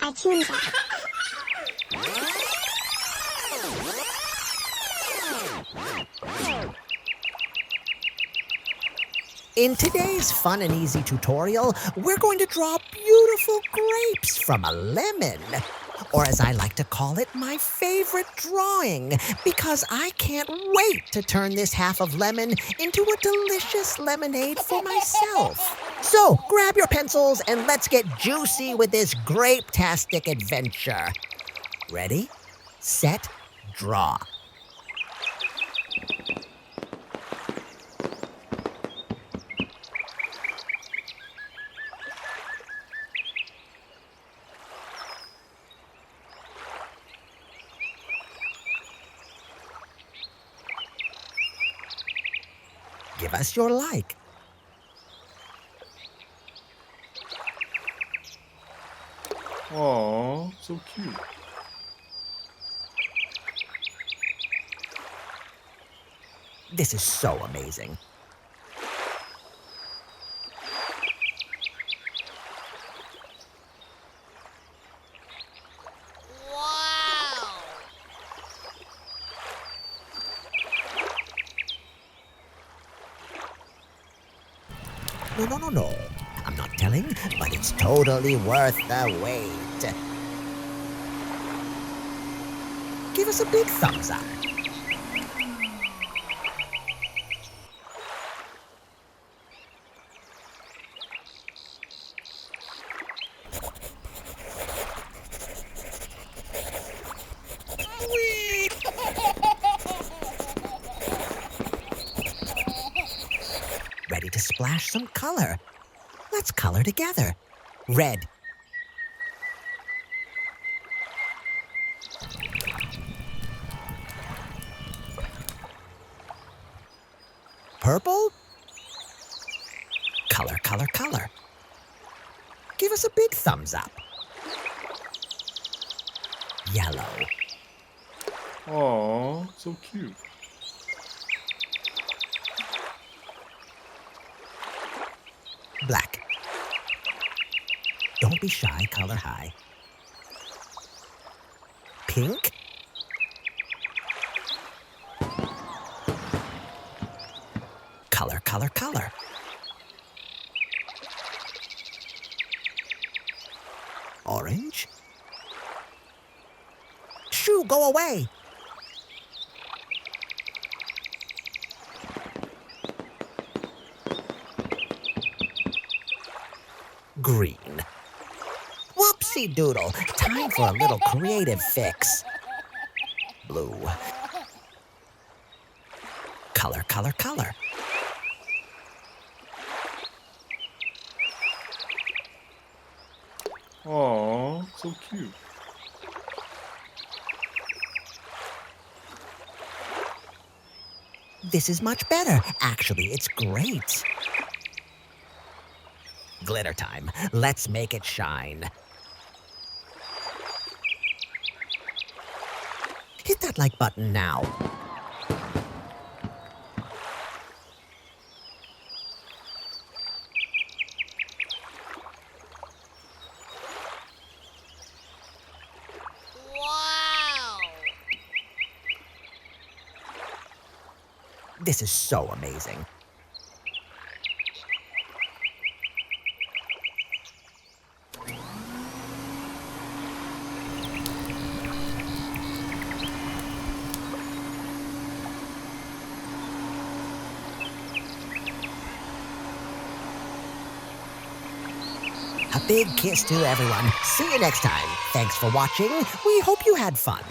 Artoonza. In today's fun and easy tutorial, we're going to draw beautiful grapes from a lemon. Or as I like to call it, my favorite drawing, because I can't wait to turn this half of lemon into a delicious lemonade for myself. So grab your pencils and let's get juicy with this grape-tastic adventure. Ready, set, draw. Give us your like. Aw, so cute. This is so amazing. Wow! No. I'm not telling, but it's totally worth the wait. Give us a big thumbs up. Ready to splash some color. Let's color together. Red. Purple. Color. Give us a big thumbs up. Yellow. Aw, so cute. Black. Don't be shy, color high. Pink. Color. Orange. Shoo, go away. Green. Whoopsie doodle. Time for a little creative fix. Blue. Color. Aw, so cute. This is much better. Actually, it's great. Glitter time. Let's make it shine. Hit that like button now. Wow! This is so amazing. A big kiss to everyone. See you next time. Thanks for watching. We hope you had fun.